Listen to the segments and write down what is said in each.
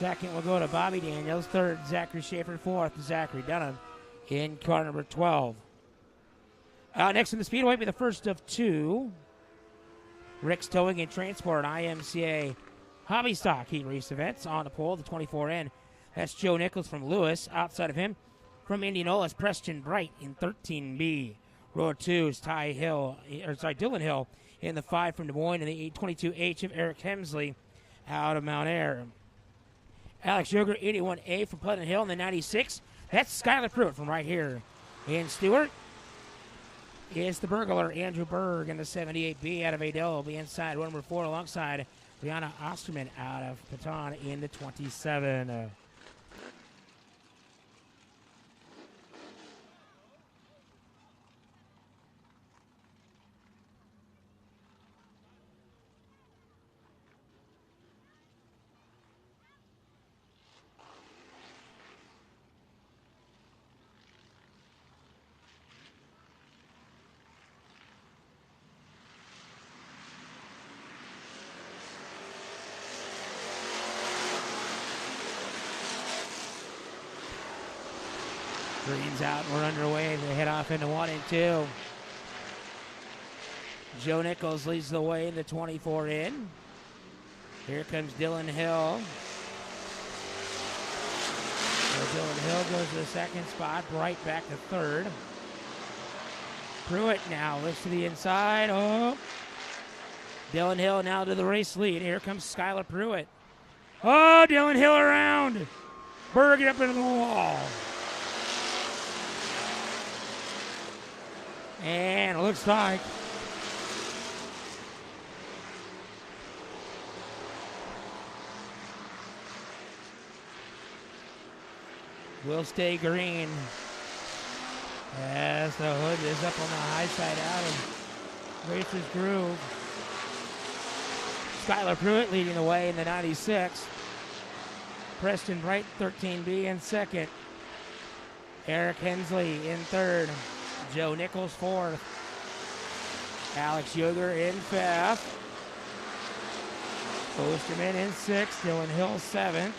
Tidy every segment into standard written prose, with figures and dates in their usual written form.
Second will go to Bobby Daniels. Third, Zachary Schaefer. Fourth, Zachary Dunham in car number 12. Next in the Speedway will be the first of two. Rick's Towing and Transport, IMCA Hobby Stock Heat Race events on the pole, the 24N. That's Joe Nichols from Lewis. Outside of him, from Indianola, is Preston Bright in 13B. Row 2 is Dylan Hill in the 5 from Des Moines, and the 822H of Eric Hemsley out of Mount Air. Alex Yoger, 81A from Pleasant Hill in the 96. That's Skylar Pruitt from right here in Stuart. Is the burglar, Andrew Berg, in the 78B out of Adel. Will be inside row number 4 alongside Brianna Osterman out of Patton in the 27. Green's out, we're underway. They head off into 1 and 2. Joe Nichols leads the way in the 24 in. Here comes Dylan Hill. So Dylan Hill goes to the second spot, Bright back to third. Pruitt now lifts to the inside. Oh, Dylan Hill now to the race lead. Here comes Skylar Pruitt. Oh, Dylan Hill around. Berg up into the wall. And it looks like will stay green as the hood is up on the high side out of Racer's Groove. Skylar Pruitt leading the way in the 96. Preston Bright, 13B in second. Eric Hensley in third. Joe Nichols fourth. Alex Yoger in fifth. Osterman in sixth. Dylan Hill seventh.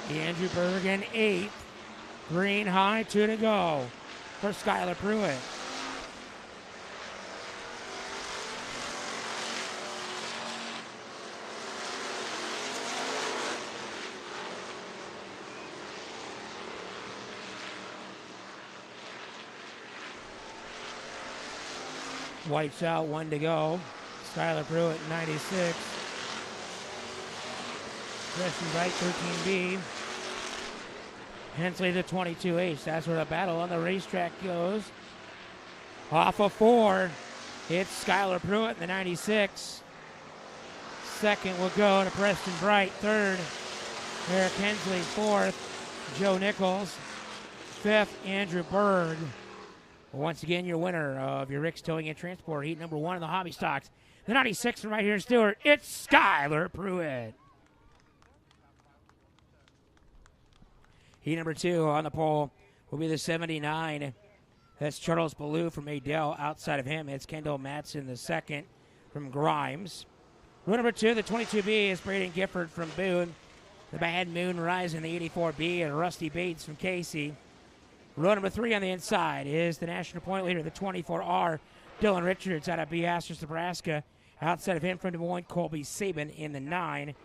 Andrew Berg in eighth. Green high, 2 to go for Skylar Pruitt. White's out, 1 to go. Skylar Pruitt, 96. Preston Bright, 13B. Hensley, the 22H. That's where the battle on the racetrack goes. Off of 4. It's Skylar Pruitt, the 96. Second will go to Preston Bright. Third, Eric Hensley. Fourth, Joe Nichols. Fifth, Andrew Berg. Once again, your winner of your Rick's Towing and Transport heat number 1 in the hobby stocks. The 96 from right here in Stuart, it's Skylar Pruitt. Heat number 2 on the pole will be the 79. That's Charles Ballou from Adel. Outside of him, it's Kendall Matson, the second from Grimes. Row number 2, the 22B, is Braden Gifford from Boone. The Bad Moon Rising, the 84B, and Rusty Bates from Casey. Row number 3 on the inside is the national point leader, the 24R, Dylan Richards out of Beatrice, Nebraska. Outside of him from Des Moines, Colby Sabin in the 9.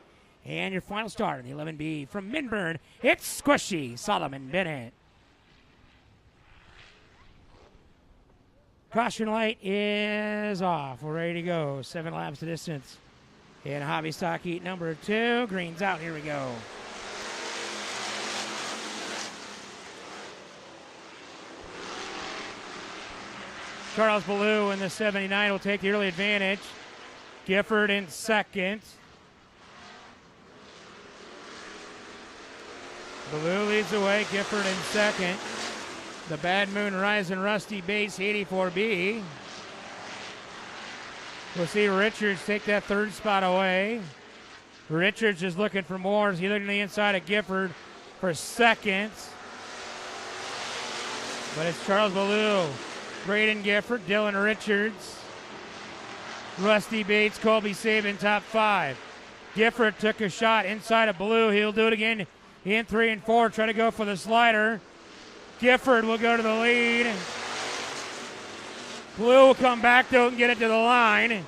And your final start in the 11B from Minburn, it's Squishy Solomon Bennett. Caution light is off. We're ready to go. 7 laps to distance. In hobby stock heat number 2. Green's out. Here we go. Charles Ballou in the 79 will take the early advantage. Gifford in second. Ballou leads the way. Gifford in second. The Bad Moon Rising Rusty Bates, 84B. We'll see Richards take that third spot away. Richards is looking for more. He's looking to the inside of Gifford for second. But it's Charles Ballou, Braden Gifford, Dylan Richards, Rusty Bates, Colby Sabin, top 5. Gifford took a shot inside of Blue. He'll do it again in 3 and 4. Try to go for the slider. Gifford will go to the lead. Blue will come back though and get it to the line.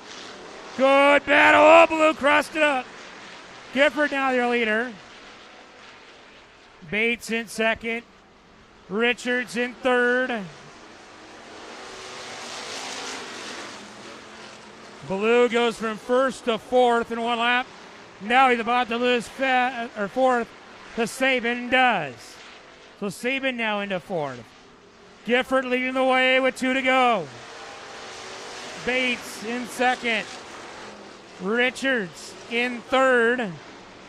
Good battle. Oh, Blue crossed it up. Gifford now your leader. Bates in second. Richards in third. Blue goes from first to fourth in one lap. Now he's about to lose fourth to Saban does. So Saban now into fourth. Gifford leading the way with 2 to go. Bates in second. Richards in third.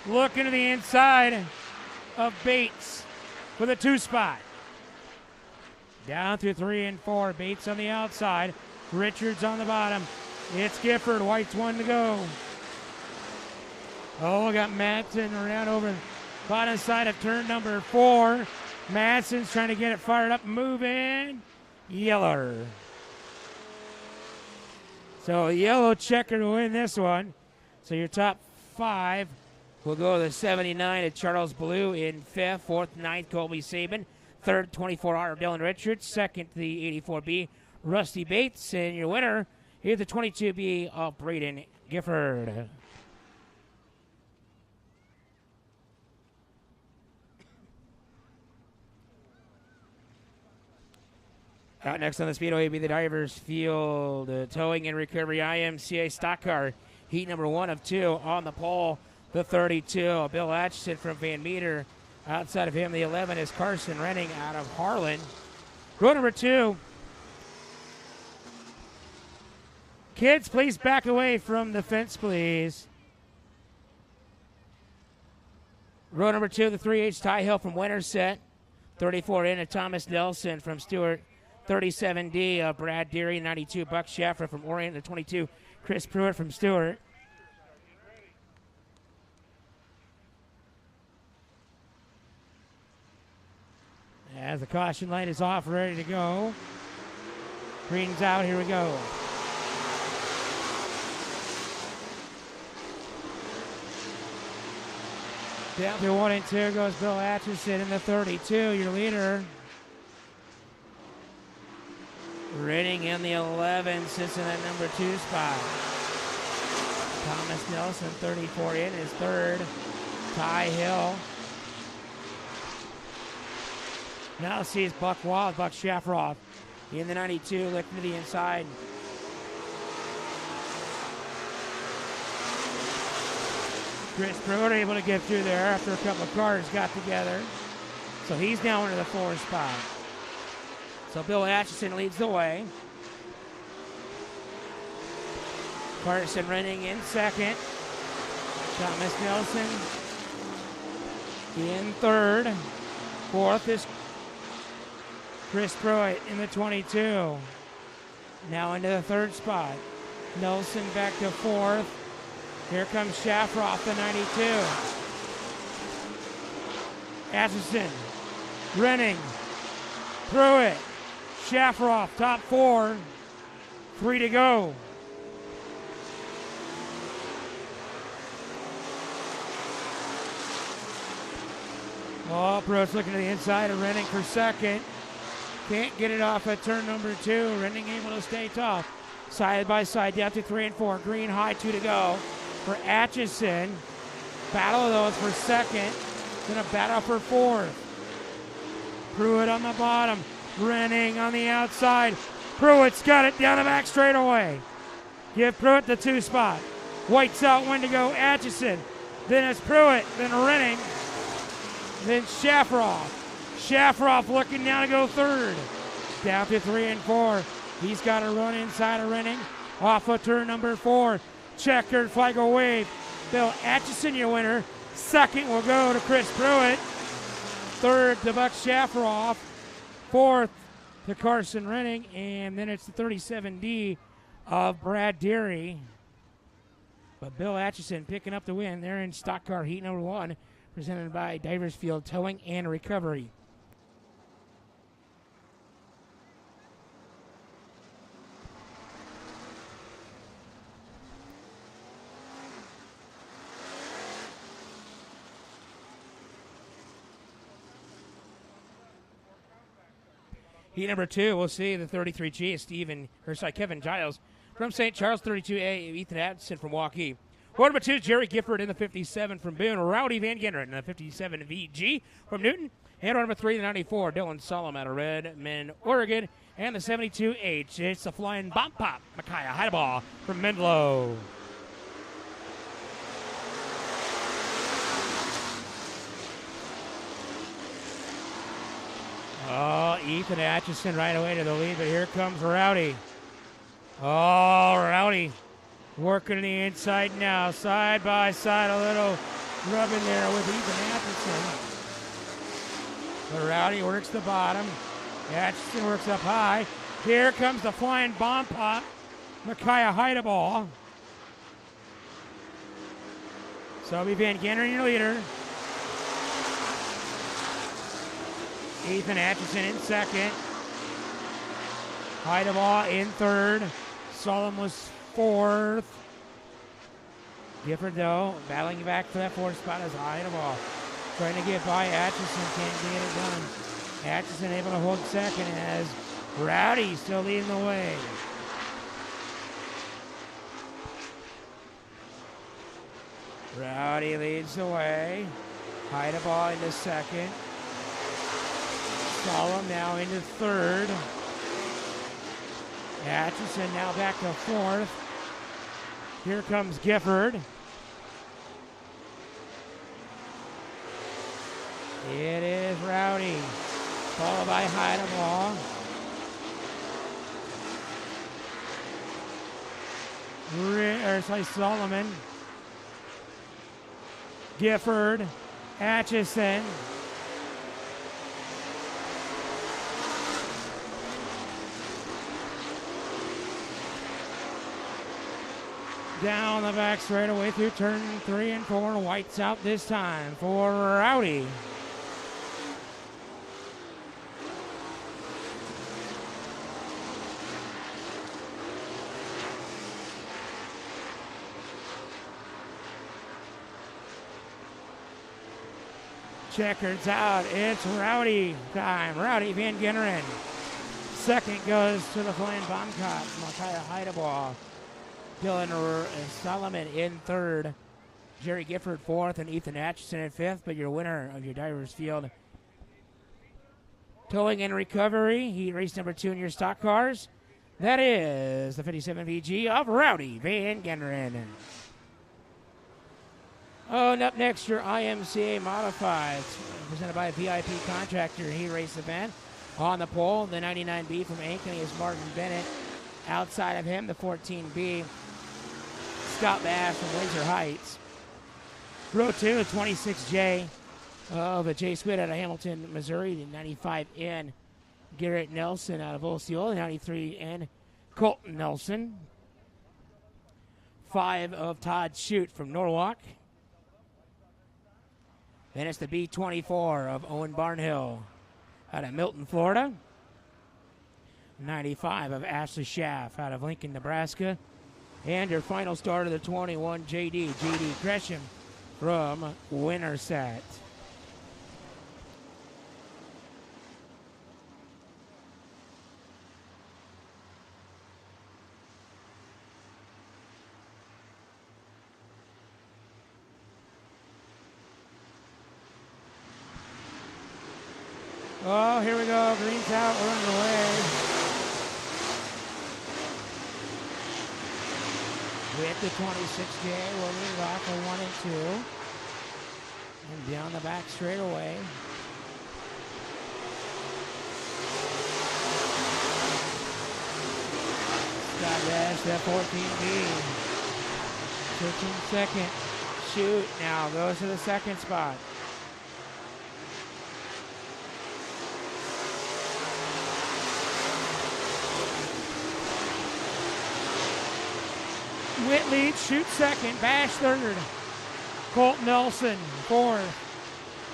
Looking to the inside of Bates for the 2 spot. Down through 3 and 4. Bates on the outside. Richards on the bottom. It's Gifford. White's 1 to go. Oh, we got Madsen around over the bottom side of turn number 4. Madsen's trying to get it fired up, moving. Yeller. So yellow checker to win this one. So your top 5 will go to the 79 at Charles Blue in 5th. 4th, 9th, Colby Saban. 3rd, 24R, Dylan Richards. 2nd, the 84B, Rusty Bates. And your winner is the 22B of Braden Gifford. Out next on the Speedway will be the Divers Field Towing and Recovery IMCA Stock Car. Heat number 1 of 2 on the pole, the 32. Bill Atchison from Van Meter. Outside of him, the 11 is Carson Renning out of Harlan. Row number 2. Kids, please back away from the fence, please. Row number 2, the 3H Ty Hill from Winterset. 34 in, Thomas Nelson from Stuart. 37D, Brad Deary. 92, Buck Schaffer from Orient. The 22, Chris Pruitt from Stewart. As the caution light is off, ready to go. Green's out, here we go. Down through 1 and 2 goes Bill Atchison in the 32, your leader. Renning in the 11 sits in that number 2 spot. Thomas Nelson, 34 in, is 3rd. Ty Hill. Now sees Buck Wild, Buck Shafroff in the 92, looking to the inside. Chris Pruitt able to get through there after a couple of cars got together. So he's now into the 4 spot. So Bill Atchison leads the way. Carson Renning in second. Thomas Nelson in third. 4th is Chris Pruitt in the 22. Now into the 3rd spot. Nelson back to 4th. Here comes Shafroff, the 92. Atchison, Renning, Pruitt, Shafroff, top 4. 3 to go. Oh, Pruitt's looking to the inside of Renning for second. Can't get it off at turn number 2. Renning able to stay tough. Side by side down to 3 and 4. Green high, 2 to go for Atchison. Battle though for second. Gonna battle for 4th. Pruitt on the bottom. Renning on the outside. Pruitt's got it down the back straightaway. Give Pruitt the 2 spot. White's out, 1 to go. Atchison. Then it's Pruitt. Then Renning. Then Shafroff. Shafroff looking now to go 3rd. Down to 3 and 4. He's got to run inside of Renning. Off of turn number 4. Checkered flag will wave. Bill Atchison, your winner. 2nd will go to Chris Pruitt. 3rd to Buck Shafroff. 4th to Carson Renning. And then it's the 37D of Brad Deary. But Bill Atchison picking up the win. They're in stock car heat number 1. Presented by Divers Field Towing and Recovery. Heat number 2, we'll see the 33G is Kevin Giles from St. Charles, 32A, Ethan Atkinson from Waukee. Row number 2, Jerry Gifford in the 57 from Boone, Rowdy Van Genderen in the 57 VG from Newton. And row number 3, the 94, Dylan Solomon out of Redmond, Oregon. And the 72H, it's the Flying Bomb Pop, Micaiah Heideball from Menlo. Oh, Ethan Atchison right away to the lead, but here comes Rowdy. Oh, Rowdy working the inside now, side by side, a little rub in there with Ethan Atchison. But Rowdy works the bottom. Atchison works up high. Here comes the Flying Bomb Pop, Micaiah Heideball. Selby Van Genderen, your leader. Ethan Atchison in second. Heideball in third. Solomon was fourth. Gifford, though, battling back for that fourth spot as Heideball trying to get by Atchison, can't get it done. Atchison able to hold second as Rowdy still leading the way. Rowdy leads the way. Heideball into second. Solomon now into third. Atchison now back to fourth. Here comes Gifford. It is Rowdy, followed by Heideball. Solomon. Gifford. Atchison. Down the back straightaway through turn 3 and 4. White's out this time for Rowdy. Checkers out. It's Rowdy time. Rowdy Van Genderen. Second goes to the Flying Bomb Cop, Micaiah Heideball. Dylan Solomon in third. Jerry Gifford fourth and Ethan Atchison in fifth. But your winner of your Divers Field towing and recovery, heat race number 2 in your stock cars. That is the 57 VG of Rowdy Van Genderen. Oh, and up next, your IMCA Modified, presented by a VIP contractor heat race event. On the pole, the 99B from Ankeny is Martin Bennett. Outside of him, the 14B, Scott Bass from Windsor Heights. Row 2, the 26J of the J. Squid out of Hamilton, Missouri. The 95N, Garrett Nelson out of Osceola. The 93N, Colton Nelson. 5 of Todd Shute from Norwalk. Then it's the B24 of Owen Barnhill out of Milton, Florida. 95 of Ashley Schaff out of Lincoln, Nebraska. And your final start of the 21, J.D. Gresham from Winterset. Oh, here we go. Green's out. We're underway. With the 26J, we'll lead it off for 1 and 2. And down the back straightaway. Scott Bass, that 14B. Switching second. Shoot now goes to the second spot. Whitley shoots second, Bash third, Colt Nelson fourth,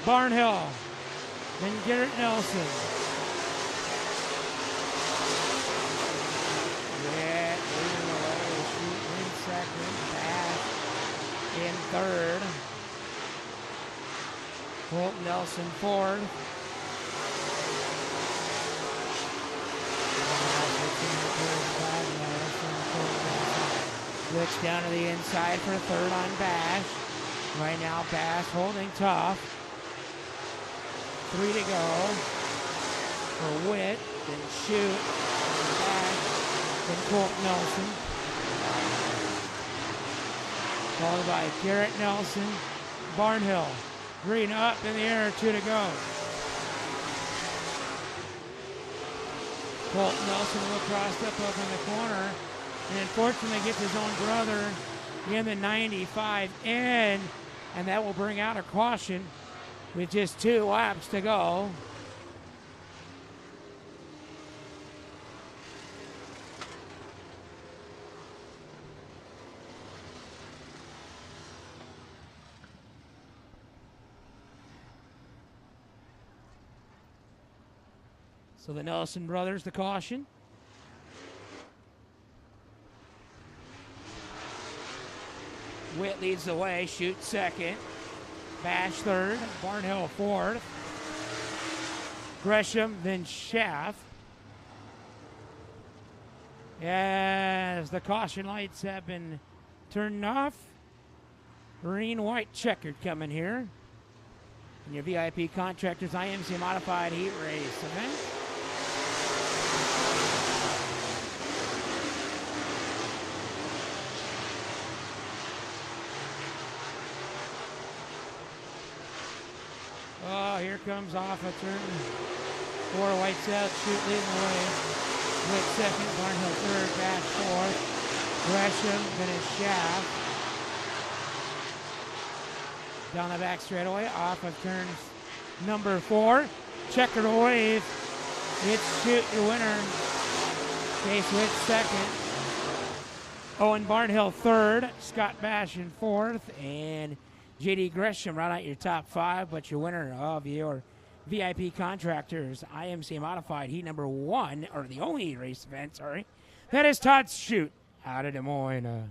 Barnhill, then Garrett Nelson. Whit leading the way, Shoot in second, Bash in third, Colt Nelson fourth, Switch down to the inside for third on Bash. Right now, Bash holding tough. 3 to go for Witt. Then Shoot. Bash. Then Colt Nelson. Followed by Garrett Nelson. Barnhill. Green up in the air, 2 to go. Colt Nelson will cross up in the corner. And unfortunately gets his own brother in the 95 in. And that will bring out a caution with just 2 laps to go. So the Nelson brothers, the caution. Witt leads the way, Shoot second. Bash third, Barnhill fourth. Gresham, then Schaff. As the caution lights have been turned off. Green, white, checkered coming here. And your VIP Contractors IMCA Modified Heat Race event. Oh, here comes off a turn. 4 whites out, Shoot leading the way. Witt second, Barnhill third, Bash fourth. Gresham, then his Shaft. Down the back straightaway, off of turns number 4. Checkered wave. It's Shoot, your winner. Case Witt second. Owen Barnhill third. Scott Bash in fourth. And JD Gresham round out your top 5, but your winner of your VIP Contractors IMCA Modified Heat number 1, or the only race event, sorry, that is Todd Shoot out of Des Moines.